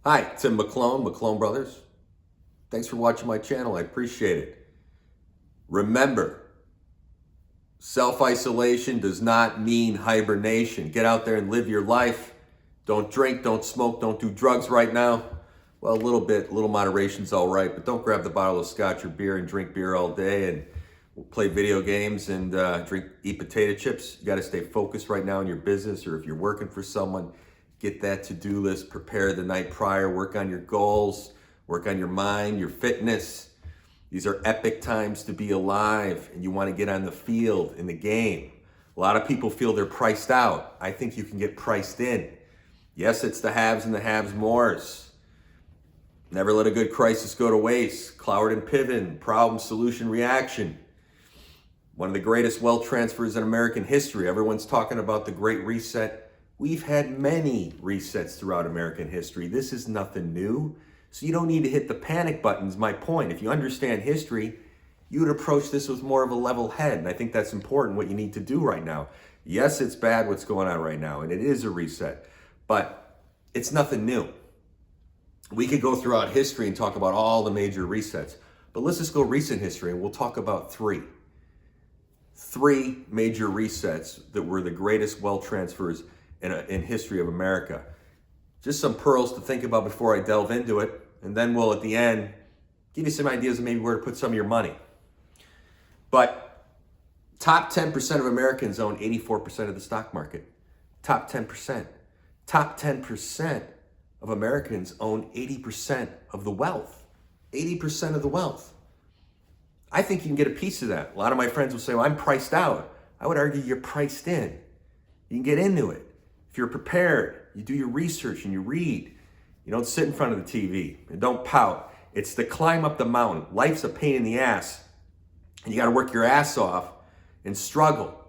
Hi, Tim McClone, McClone Brothers. Thanks for watching my channel. I appreciate it. Remember, self-isolation does not mean hibernation. Get out there and live your life. Don't drink, don't smoke, don't do drugs right now. Well, a little moderation's all right, but don't grab the bottle of scotch or beer and drink beer all day and play video games and eat potato chips. You got to stay focused right now in your business, or if you're working for someone, get that to-do list, prepare the night prior, work on your goals, work on your mind, your fitness. These are epic times to be alive, and you want to get on the field, in the game. A lot of people feel they're priced out. I think you can get priced in. Yes, it's the haves and the haves-mores. Never let a good crisis go to waste. Cloward and Piven, problem, solution, reaction. One of the greatest wealth transfers in American history. Everyone's talking about the Great Reset. We've had many resets throughout American history. This is nothing new. So you don't need to hit the panic buttons. My point, if you understand history, you would approach this with more of a level head. And I think that's important, what you need to do right now. Yes, it's bad what's going on right now, and it is a reset, but it's nothing new. We could go throughout history and talk about all the major resets, but let's just go recent history and we'll talk about three major resets that were the greatest wealth transfers in history of America. Just some pearls to think about before I delve into it, and then we'll, at the end, give you some ideas of maybe where to put some of your money. But top 10% of Americans own 84% of the stock market. Top 10%. Top 10% of Americans own 80% of the wealth. 80% of the wealth. I think you can get a piece of that. A lot of my friends will say, well, I'm priced out. I would argue you're priced in. You can get into it. If you're prepared, you do your research and you read. You don't sit in front of the TV and don't pout. It's the climb up the mountain. Life's a pain in the ass, and you got to work your ass off and struggle.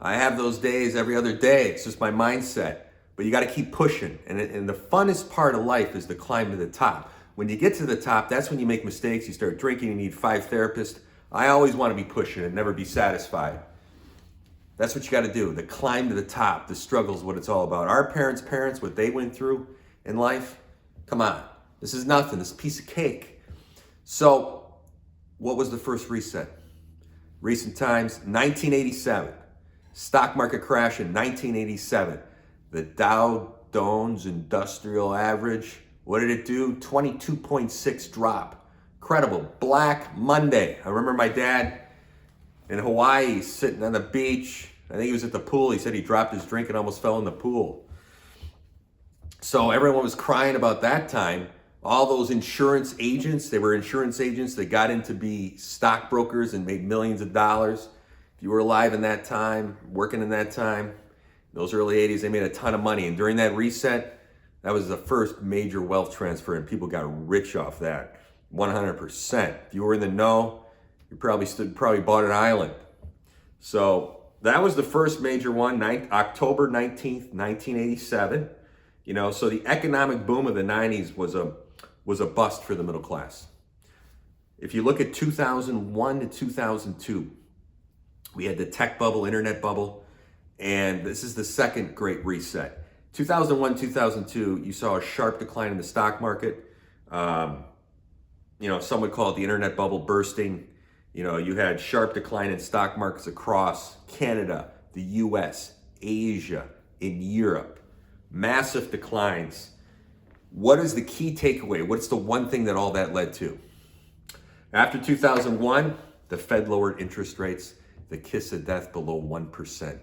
I have those days every other day. It's just my mindset. But you got to keep pushing. And the funnest part of life is the climb to the top. When you get to the top, that's when you make mistakes. You start drinking. You need 5 therapists. I always want to be pushing and never be satisfied. That's what you got to do. The climb to the top, the struggle is what it's all about. Our parents, what they went through in life, come on. This is nothing. This is a piece of cake. So, what was the first reset? Recent times, 1987. Stock market crash in 1987. The Dow Jones Industrial Average, what did it do? 22.6 drop. Incredible. Black Monday. I remember my dad in Hawaii, sitting on the beach. I think he was at the pool. He said he dropped his drink and almost fell in the pool. So everyone was crying about that time. All those insurance agents, they were insurance agents that got into be stockbrokers and made millions of dollars. If you were alive in that time, working in that time, those early 80s, they made a ton of money. And during that reset, that was the first major wealth transfer, and people got rich off that, 100%. If you were in the know, you probably bought an island. So that was the first major one, October 19th, 1987. So the economic boom of the 90s was a bust for the middle class. If you look at 2001 to 2002, we had the tech bubble, internet bubble, and this is the second great reset. 2001, 2002, you saw a sharp decline in the stock market. Some would call it the internet bubble bursting. You had sharp decline in stock markets across Canada, the US, Asia, in Europe. Massive declines. What is the key takeaway? What's the one thing that all that led to? After 2001, the Fed lowered interest rates, the kiss of death below 1%.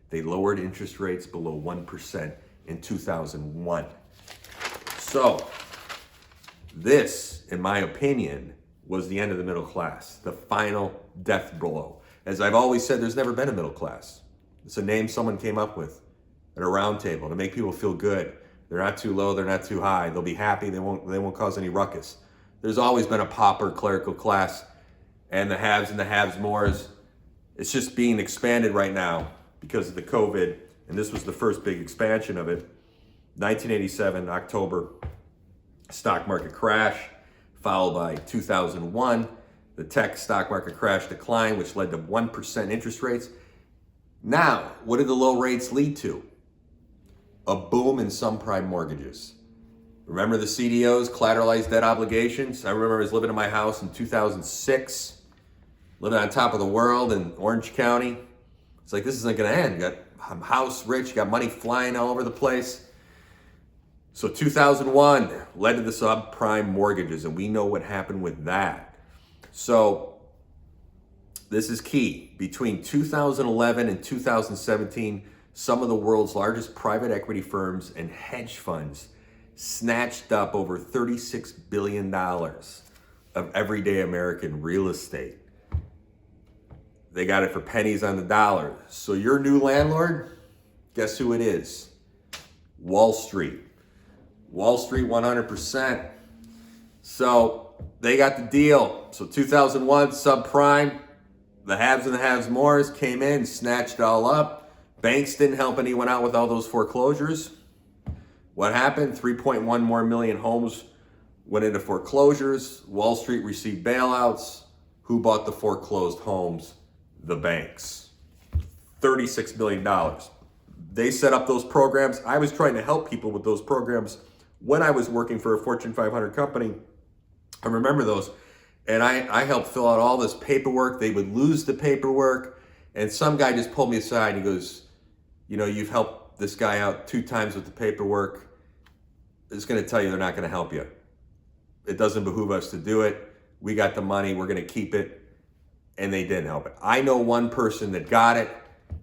They lowered interest rates below 1% in 2001. So, this, in my opinion, was the end of the middle class, the final death blow. As I've always said, there's never been a middle class. It's a name someone came up with at a round table to make people feel good. They're not too low, they're not too high. They'll be happy, they won't cause any ruckus. There's always been a pauper clerical class, and the haves and the haves-mores. It's just being expanded right now because of the COVID, and this was the first big expansion of it. 1987, October, stock market crash, followed by 2001, the tech stock market crash decline, which led to 1% interest rates. Now, what did the low rates lead to? A boom in subprime mortgages. Remember the CDOs, collateralized debt obligations? I remember I was living in my house in 2006, living on top of the world in Orange County. It's like, this isn't going to end. I'm house rich, got money flying all over the place. So 2001 led to the subprime mortgages, and we know what happened with that. So this is key. Between 2011 and 2017, some of the world's largest private equity firms and hedge funds snatched up over $36 billion of everyday American real estate. They got it for pennies on the dollar. So your new landlord, guess who it is? Wall Street. Wall Street 100%. So they got the deal. So 2001 subprime, the haves and the haves mores came in, snatched it all up. Banks didn't help anyone out with all those foreclosures. What happened? 3.1 more million homes went into foreclosures. Wall Street received bailouts. Who bought the foreclosed homes? The banks. $36 billion. They set up those programs. I was trying to help people with those programs when I was working for a Fortune 500 company. I remember those. And I helped fill out all this paperwork. They would lose the paperwork. And some guy just pulled me aside and he goes, you know, you've helped this guy out 2 times with the paperwork. It's going to tell you they're not going to help you. It doesn't behoove us to do it. We got the money. We're going to keep it. And they didn't help it. I know one person that got it,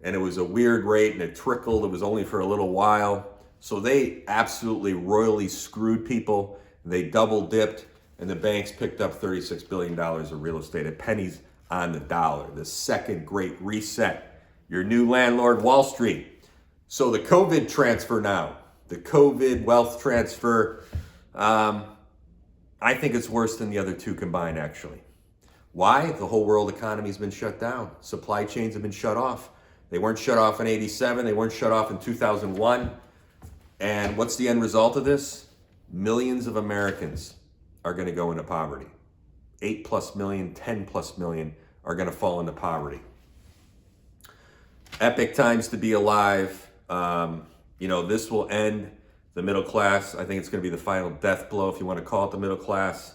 and it was a weird rate, and it trickled. It was only for a little while. So they absolutely royally screwed people. They double dipped, and the banks picked up $36 billion of real estate at pennies on the dollar. The second great reset. Your new landlord, Wall Street. So the COVID transfer now, the COVID wealth transfer, I think it's worse than the other two combined, actually. Why? The whole world economy has been shut down. Supply chains have been shut off. They weren't shut off in 87. They weren't shut off in 2001. And what's the end result of this? Millions of Americans are going to go into poverty. 8+ million, 10+ million are going to fall into poverty. Epic times to be alive. This will end the middle class. I think it's going to be the final death blow, if you want to call it the middle class.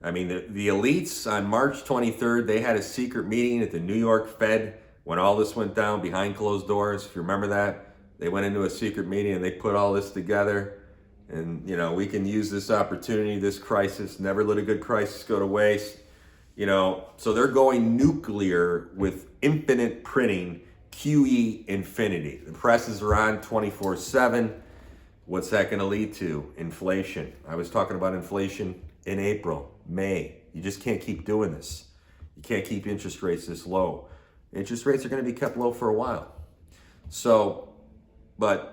I mean, the elites on March 23rd, they had a secret meeting at the New York Fed when all this went down behind closed doors. If you remember that, they went into a secret meeting and they put all this together. And, we can use this opportunity, this crisis, never let a good crisis go to waste. So they're going nuclear with infinite printing, QE infinity. The presses are on 24/7. What's that going to lead to? Inflation. I was talking about inflation in April, May. You just can't keep doing this. You can't keep interest rates this low. Interest rates are going to be kept low for a while. So, but,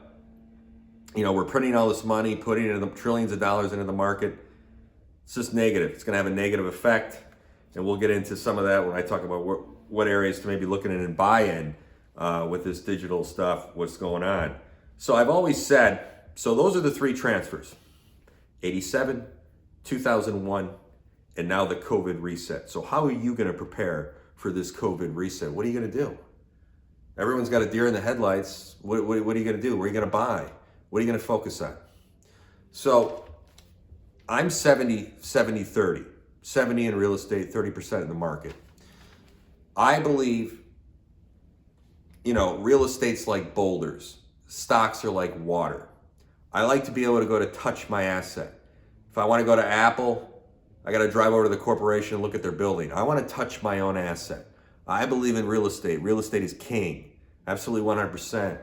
we're printing all this money, putting in the trillions of dollars into the market. It's just negative. It's going to have a negative effect. And we'll get into some of that when I talk about what areas to maybe look at and buy in with this digital stuff, what's going on. So I've always said, so those are the 3 transfers. 87, 2001, and now the COVID reset. So how are you going to prepare for this COVID reset? What are you going to do? Everyone's got a deer in the headlights. What are you going to do? What are you going to buy? What are you going to focus on? So I'm 70-30. 70 in real estate, 30% in the market. I believe, real estate's like boulders. Stocks are like water. I like to be able to go to touch my asset. If I want to go to Apple, I got to drive over to the corporation and look at their building. I want to touch my own asset. I believe in real estate. Real estate is king. Absolutely 100%.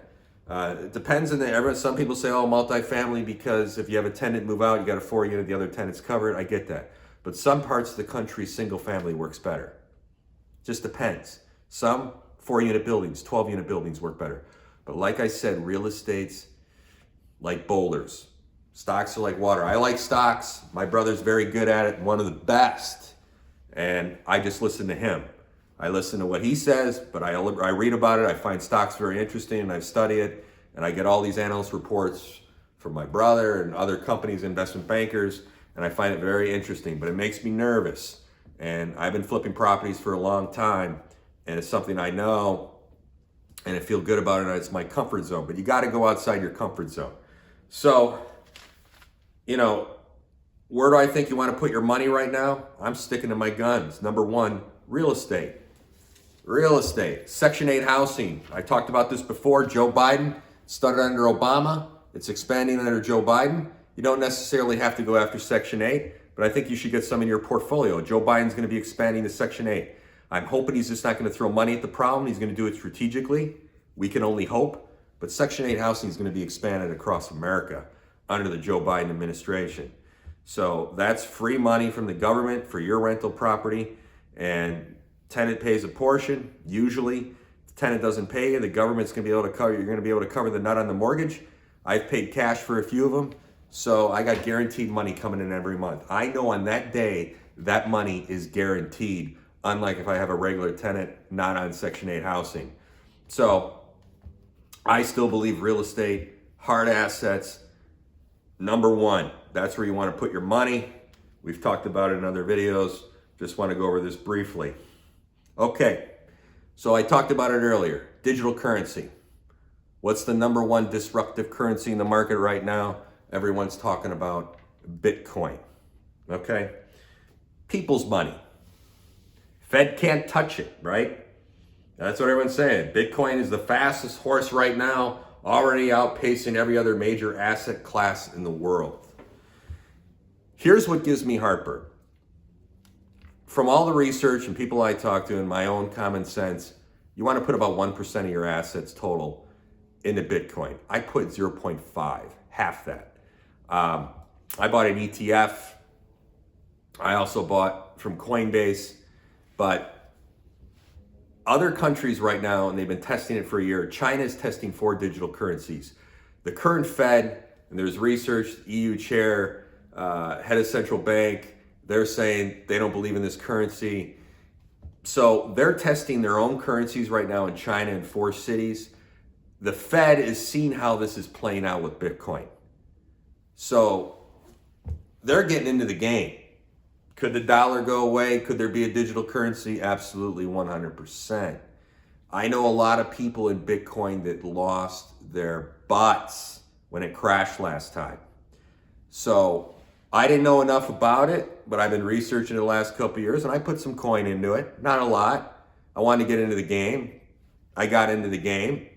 It depends on some people say, multifamily, because if you have a tenant move out, you got a 4-unit, the other tenant's covered. I get that. But some parts of the country, single family works better. Just depends. Some 4-unit buildings, 12-unit buildings work better. But like I said, real estate's like boulders. Stocks are like water. I like stocks. My brother's very good at it, one of the best. And I just listen to him. I listen to what he says, but I read about it. I find stocks very interesting, and I study it. And I get all these analyst reports from my brother and other companies, investment bankers, and I find it very interesting. But it makes me nervous. And I've been flipping properties for a long time, and it's something I know, and I feel good about it, and it's my comfort zone. But you got to go outside your comfort zone. So, Where do I think you want to put your money right now? I'm sticking to my guns. Number one, real estate. Real estate. Section 8 housing. I talked about this before. Joe Biden started under Obama. It's expanding under Joe Biden. You don't necessarily have to go after Section 8, but I think you should get some in your portfolio. Joe Biden's going to be expanding to Section 8. I'm hoping he's just not going to throw money at the problem. He's going to do it strategically. We can only hope. But Section 8 housing is going to be expanded across America under the Joe Biden administration. So that's free money from the government for your rental property, and tenant pays a portion. Usually, if the tenant doesn't pay you, the government's going to be able to cover. You're going to be able to cover the nut on the mortgage. I've paid cash for a few of them, so I got guaranteed money coming in every month. I know on that day that money is guaranteed, unlike if I have a regular tenant not on Section 8 housing. So I still believe real estate, hard assets, number one. That's where you want to put your money. We've talked about it in other videos. Just want to go over this briefly. Okay, so I talked about it earlier. Digital currency. What's the number one disruptive currency in the market right now? Everyone's talking about Bitcoin. Okay? People's money. Fed can't touch it, right? That's what everyone's saying. Bitcoin is the fastest horse right now, already outpacing every other major asset class in the world. Here's what gives me heartburn. From all the research and people I talk to and my own common sense, you want to put about 1% of your assets total into Bitcoin. I put 0.5, half that. I bought an ETF. I also bought from Coinbase, but other countries right now, and they've been testing it for a year, China is testing 4 digital currencies. The current Fed, and there's research, EU chair, head of central bank, they're saying they don't believe in this currency. So they're testing their own currencies right now in China in 4 cities. The Fed is seeing how this is playing out with Bitcoin. So they're getting into the game. Could the dollar go away? Could there be a digital currency? Absolutely, 100%. I know a lot of people in Bitcoin that lost their butts when it crashed last time. So I didn't know enough about it, but I've been researching it the last couple of years, and I put some coin into it. Not a lot. I wanted to get into the game. I got into the game.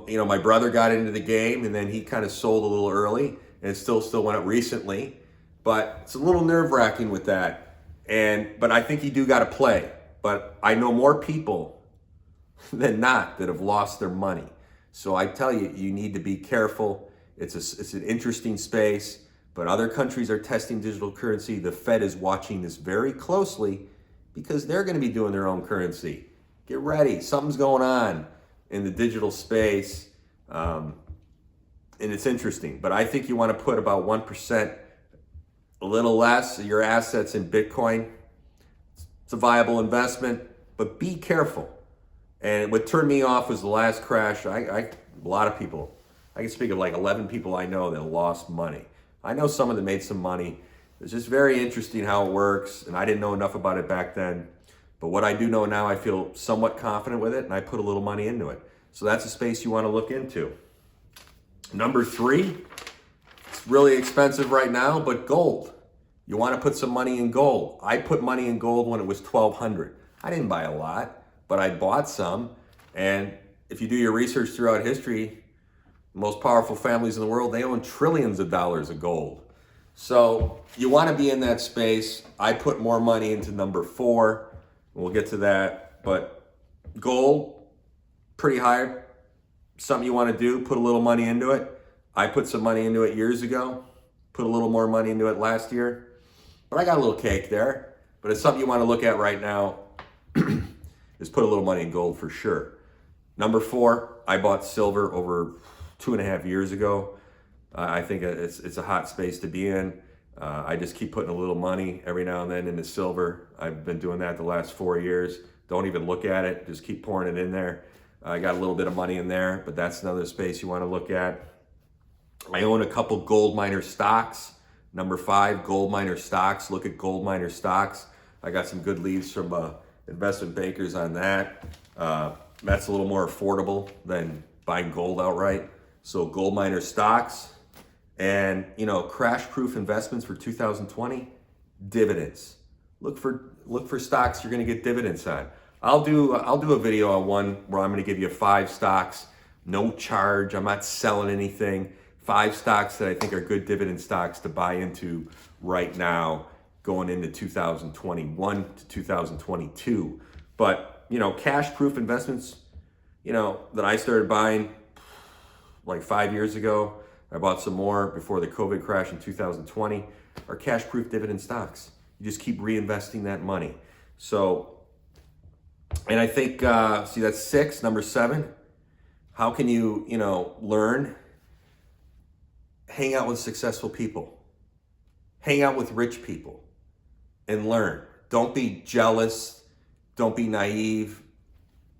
You know, my brother got into the game, and then he kind of sold a little early, and it still went up recently. But it's a little nerve-wracking with that. But I think you do got to play. But I know more people than not that have lost their money. So I tell you, you need to be careful. It's an interesting space. But other countries are testing digital currency. The Fed is watching this very closely because they're going to be doing their own currency. Get ready. Something's going on in the digital space. And it's interesting. But I think you want to put about 1%, a little less of your assets in Bitcoin. It's a viable investment, but be careful. And what turned me off was the last crash. A lot of people, I can speak of like 11 people I know that lost money. I know some of them made some money. It's just very interesting how it works, and I didn't know enough about it back then. But what I do know now, I feel somewhat confident with it, and I put a little money into it. So that's a space you want to look into. Number 3, it's really expensive right now, but gold. You want to put some money in gold. I put money in gold when it was $1,200. I didn't buy a lot, but I bought some. And if you do your research throughout history, the most powerful families in the world, they own trillions of dollars of gold. So you want to be in that space. I put more money into number 4. We'll get to that. But gold, pretty high. Something you want to do, put a little money into it. I put some money into it years ago. Put a little more money into it last year. But I got a little cake there. But it's something you want to look at right now is put a little money in gold for sure. Number 4, I bought silver over 2.5 years ago. I think it's a hot space to be in. I just keep putting a little money every now and then into silver. I've been doing that the last 4 years. Don't even look at it. Just keep pouring it in there. I got a little bit of money in there, but that's another space you want to look at. I own a couple gold miner stocks. Number 5, gold miner stocks. Look at gold miner stocks. I got some good leads from investment bankers on that. That's a little more affordable than buying gold outright. So gold miner stocks. And, crash-proof investments for 2020, dividends. Look for stocks you're going to get dividends on. I'll do a video on one where I'm going to give you 5 stocks, no charge. I'm not selling anything. 5 stocks that I think are good dividend stocks to buy into right now, going into 2021 to 2022. But, cash-proof investments, that I started buying like 5 years ago. I bought some more before the COVID crash in 2020, are cash-proof dividend stocks. You just keep reinvesting that money. So, and I think, see, that's 6. Number 7, how can you, learn? Hang out with successful people. Hang out with rich people and learn. Don't be jealous. Don't be naive.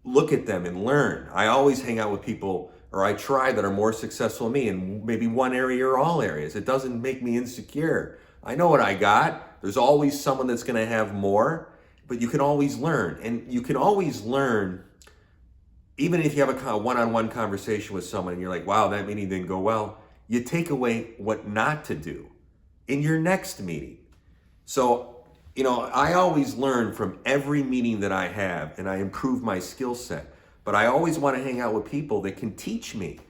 Look at them and learn. I always hang out with people, or I try, that are more successful than me in maybe one area or all areas. It doesn't make me insecure. I know what I got. There's always someone that's going to have more, but you can always learn. And you can always learn, even if you have a one-on-one conversation with someone and you're like, wow, that meeting didn't go well, you take away what not to do in your next meeting. So, I always learn from every meeting that I have, and I improve my skill set. But I always want to hang out with people that can teach me.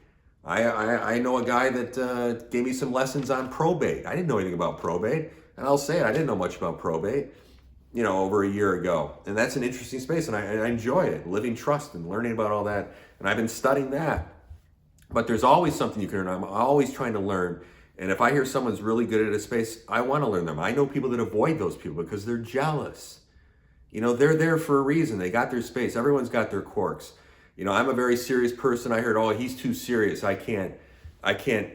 I know a guy that gave me some lessons on probate. I didn't know anything about probate, and I'll say it, I didn't know much about probate, over a year ago. And that's an interesting space, and I enjoy it, living trust and learning about all that. And I've been studying that. But there's always something you can learn. I'm always trying to learn. And if I hear someone's really good at a space, I want to learn them. I know people that avoid those people because they're jealous. They're there for a reason. They got their space. Everyone's got their quirks. I'm a very serious person. I heard, oh, he's too serious. I can't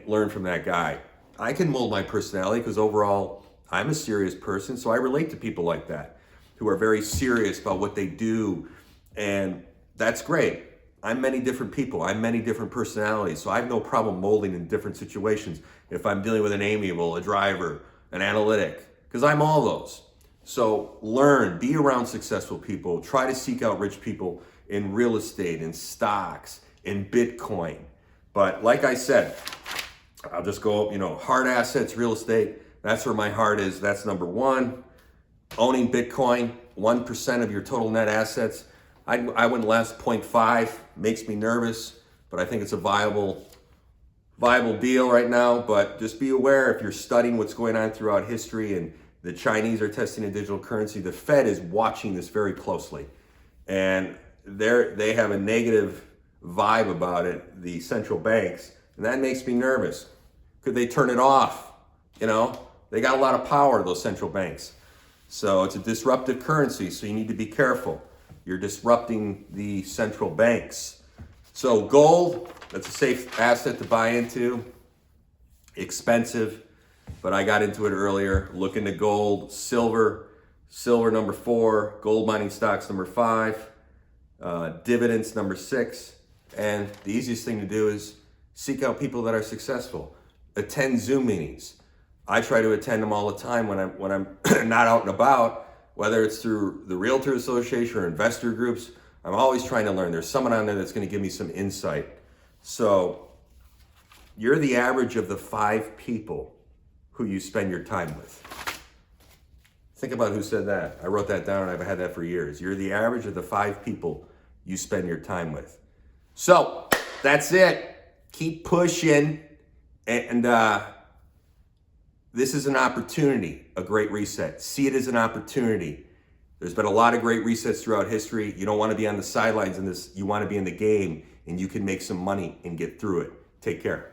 learn from that guy. I can mold my personality because overall, I'm a serious person. So I relate to people like that who are very serious about what they do. And that's great. I'm many different people. I'm many different personalities. So I have no problem molding in different situations. If I'm dealing with an amiable, a driver, an analytic, because I'm all those. So learn, be around successful people. Try to seek out rich people in real estate, in stocks, in Bitcoin. But like I said, I'll just go, hard assets, real estate. That's where my heart is. That's number 1. Owning Bitcoin, 1% of your total net assets. I went less, 0.5, makes me nervous, but I think it's a viable deal right now. But just be aware, if you're studying what's going on throughout history and the Chinese are testing a digital currency, the Fed is watching this very closely. And they have a negative vibe about it, the central banks, and that makes me nervous. Could they turn it off? They got a lot of power, those central banks. So it's a disruptive currency, so you need to be careful. You're disrupting the central banks. So gold, that's a safe asset to buy into. Expensive, but I got into it earlier. Look into gold. Silver number 4. Gold mining stocks number 5. Dividends number 6. And the easiest thing to do is seek out people that are successful. Attend Zoom meetings. I try to attend them all the time when I'm not out and about. Whether it's through the Realtor Association or investor groups, I'm always trying to learn. There's someone on there that's going to give me some insight. So you're the average of the 5 people who you spend your time with. Think about who said that. I wrote that down and I've had that for years. You're the average of the 5 people you spend your time with. So that's it. Keep pushing. And this is an opportunity, a great reset. See it as an opportunity. There's been a lot of great resets throughout history. You don't want to be on the sidelines in this. You want to be in the game, and you can make some money and get through it. Take care.